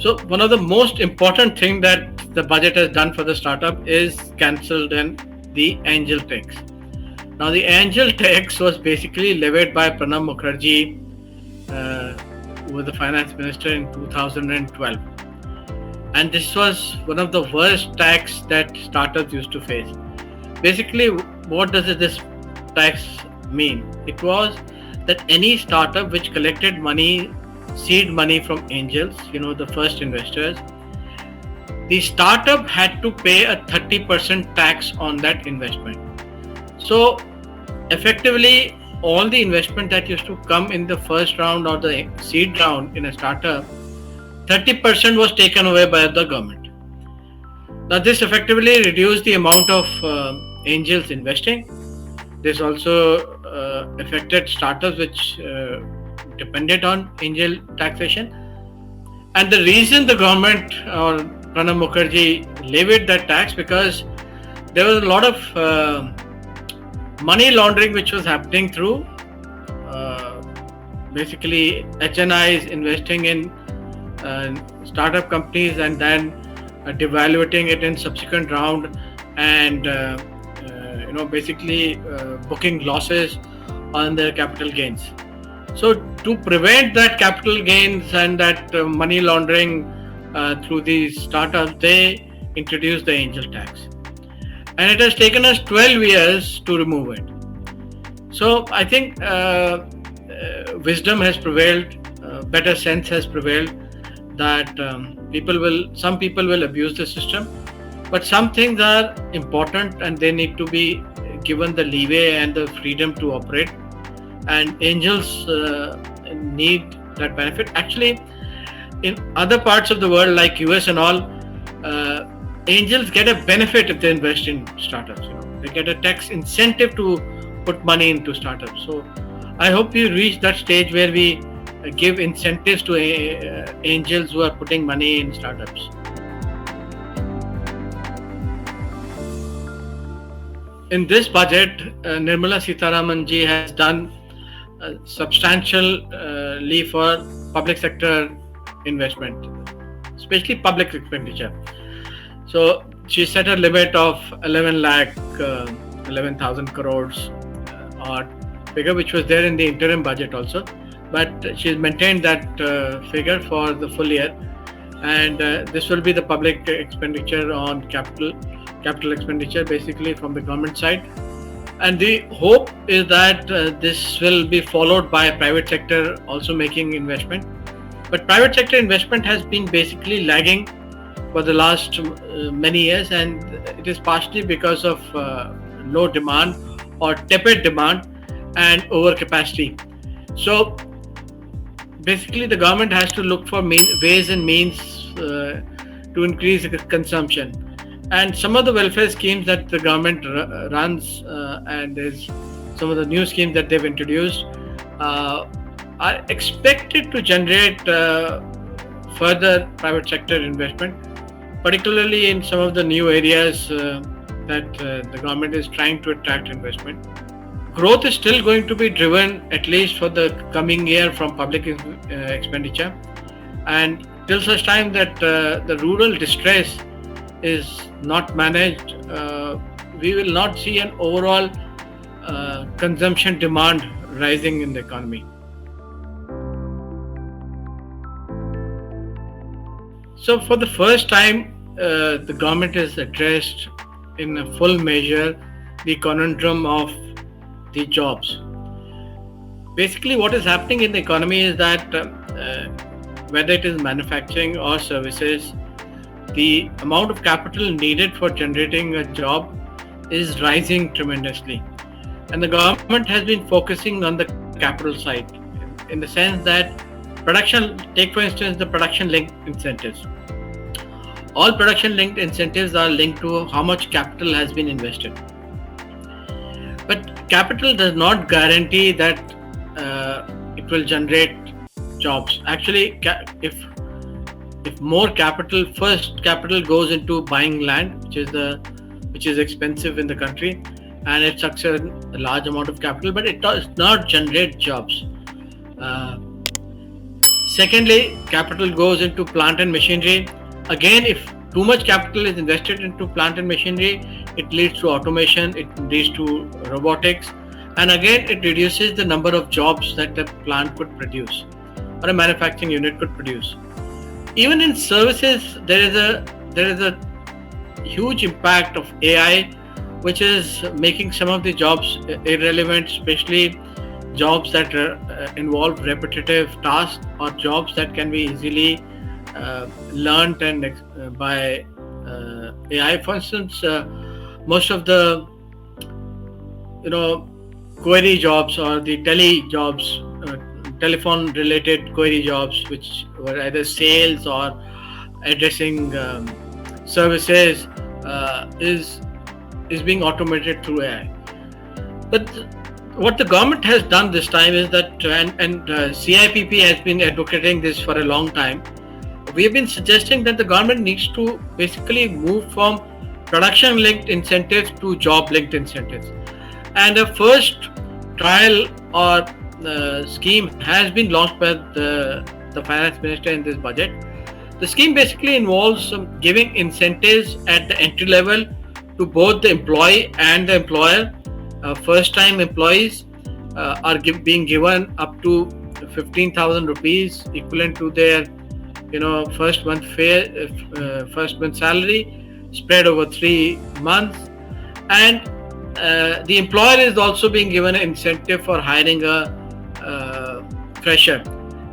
So one of the most important thing that the budget has done for the startup is cancelled and the angel tax. Now the angel tax was basically levied by Pranab Mukherjee, who was the finance minister in 2012, and this was one of the worst tax that startups used to face. Basically, what does this tax mean? It was that any startup which collected money, seed money from angels, the first investors, the startup had to pay a 30% tax on that investment. So effectively, all the investment that used to come in the first round or the seed round in a startup, 30% was taken away by the government. Now this effectively reduced the amount of angels investing. This also affected startups which depended on angel taxation. And the reason the government or Pranab Mukherjee levied that tax, because there was a lot of money laundering which was happening through basically HNIs investing in startup companies and then devaluating it in subsequent round and basically booking losses on their capital gains. So to prevent that capital gains and that money laundering through these startups, they introduced the angel tax. And it has taken us 12 years to remove it. So I think wisdom has prevailed, better sense has prevailed, that some people will abuse the system, but some things are important and they need to be given the leeway and the freedom to operate. And angels need that benefit. Actually, in other parts of the world like US and all, angels get a benefit if they invest in startups. They get a tax incentive to put money into startups. So I hope we reach that stage where we give incentives to angels who are putting money in startups. In this budget, Nirmala Sitharaman ji has done substantially for public sector investment, especially public expenditure. So she set a limit of 11,000 crores or figure, which was there in the interim budget also, but she's maintained that figure for the full year. And this will be the public expenditure on capital expenditure, basically from the government side. And the hope is that this will be followed by private sector also making investment. But private sector investment has been basically lagging for the last many years, and it is partially because of low demand or tepid demand and overcapacity. So basically the government has to look for ways and means to increase consumption. And some of the welfare schemes that the government runs and there's some of the new schemes that they've introduced are expected to generate further private sector investment, particularly in some of the new areas that the government is trying to attract investment. Growth is still going to be driven, at least for the coming year, from public expenditure. And till such time that the rural distress is not managed, we will not see an overall consumption demand rising in the economy. So for the first time, the government has addressed in a full measure the conundrum of the jobs. Basically, what is happening in the economy is that whether it is manufacturing or services, the amount of capital needed for generating a job is rising tremendously. And the government has been focusing on the capital side in the sense that take for instance the production linked incentives. All production linked incentives are linked to how much capital has been invested. But capital does not guarantee that it will generate jobs. Actually, if more first capital goes into buying land, which is expensive in the country, and it sucks a large amount of capital, but it does not generate jobs. Secondly, capital goes into plant and machinery. Again, if too much capital is invested into plant and machinery, it leads to automation, it leads to robotics, and again, it reduces the number of jobs that a plant could produce or a manufacturing unit could produce. Even in services, there is a huge impact of AI, which is making some of the jobs irrelevant, especially jobs that involve repetitive tasks or jobs that can be easily learned and by AI. For instance, most of the query jobs or the telephone related query jobs, which were either sales or addressing services, is being automated through AI. But what the government has done this time is that, and CIPP has been advocating this for a long time. We have been suggesting that the government needs to basically move from production-linked incentives to job-linked incentives. And a first trial or scheme has been launched by the finance minister in this budget. The scheme basically involves giving incentives at the entry level to both the employee and the employer. First-time employees are being given up to 15,000 rupees, equivalent to their first month salary, spread over 3 months. And the employer is also being given an incentive for hiring a fresher.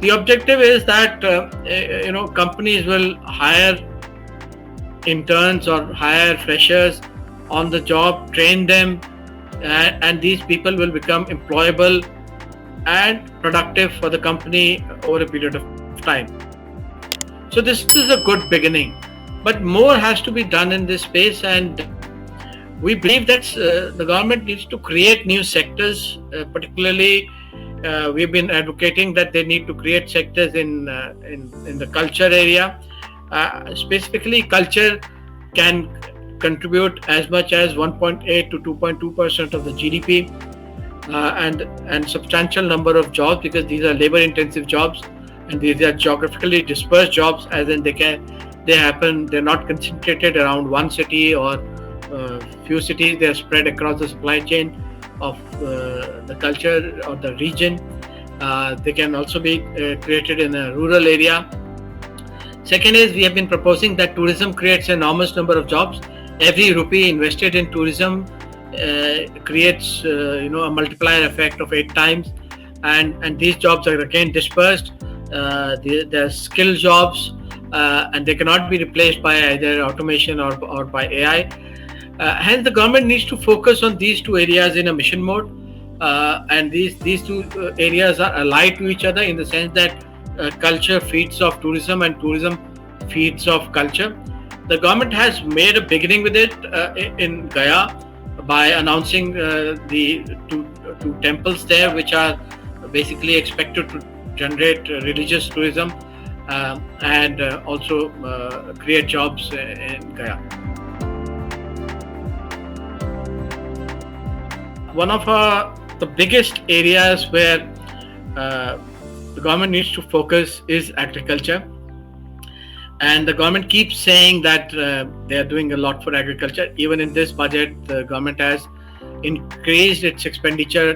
The objective is that companies will hire interns or hire freshers on the job, train them, and these people will become employable and productive for the company over a period of time. So this is a good beginning, but more has to be done in this space, and we believe that the government needs to create new sectors. Particularly, we've been advocating that they need to create sectors in the culture area. Specifically, culture can contribute as much as 1.8 to 2.2% of the GDP, and substantial number of jobs, because these are labor-intensive jobs and these are geographically dispersed jobs, as in they're not concentrated around one city or few cities. They are spread across the supply chain of the culture or the region. They can also be created in a rural area. Second is, we have been proposing that tourism creates an enormous number of jobs. Every rupee invested in tourism creates a multiplier effect of 8 times, and these jobs are again dispersed. They're skill jobs, and they cannot be replaced by either automation or by AI. Hence, the government needs to focus on these two areas in a mission mode, and these two areas are allied to each other in the sense that culture feeds off tourism and tourism feeds off culture. The government has made a beginning with it in Gaya by announcing the two temples there, which are basically expected to generate religious tourism and also create jobs in Gaya. One of the biggest areas where the government needs to focus is agriculture. And the government keeps saying that they are doing a lot for agriculture. Even in this budget, the government has increased its expenditure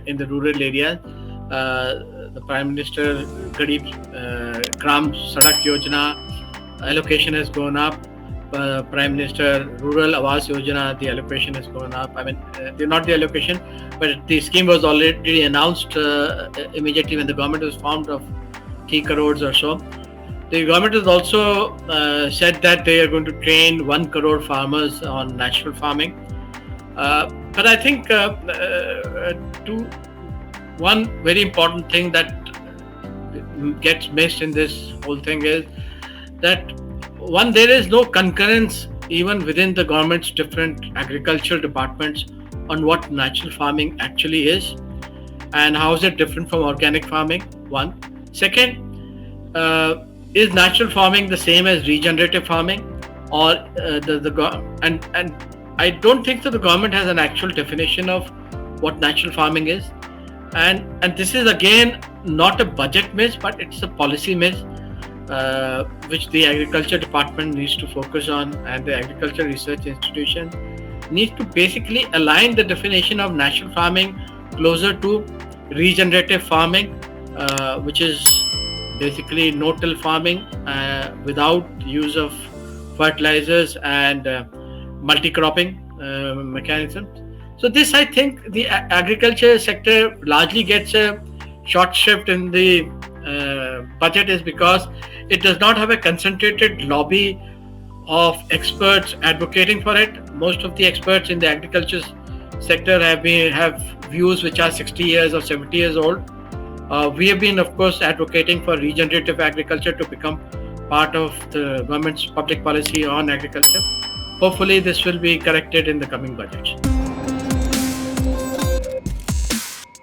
in the rural areas. The Prime Minister Garib Gram Sadak Yojana allocation has gone up. Prime Minister Rural Awas Yojana, the allocation has gone up. I mean, not the allocation, but the scheme was already announced immediately when the government was formed, of 3 crores or so. The government has also said that they are going to train 1 crore farmers on natural farming. But I think one very important thing that gets missed in this whole thing is that, one, there is no concurrence even within the government's different agricultural departments on what natural farming actually is and how is it different from organic farming. One. Second, is natural farming the same as regenerative farming, or and I don't think that the government has an actual definition of what natural farming is. and this is again not a budget miss, but it's a policy miss, which the agriculture department needs to focus on, and the agriculture research institution needs to basically align the definition of natural farming closer to regenerative farming, which is basically no-till farming without use of fertilizers and multi-cropping mechanisms. So this, I think, the agriculture sector largely gets a short shrift in the budget is because it does not have a concentrated lobby of experts advocating for it. Most of the experts in the agriculture sector have views which are 60 years or 70 years old. We have been, of course, advocating for regenerative agriculture to become part of the government's public policy on agriculture. Hopefully, this will be corrected in the coming budget.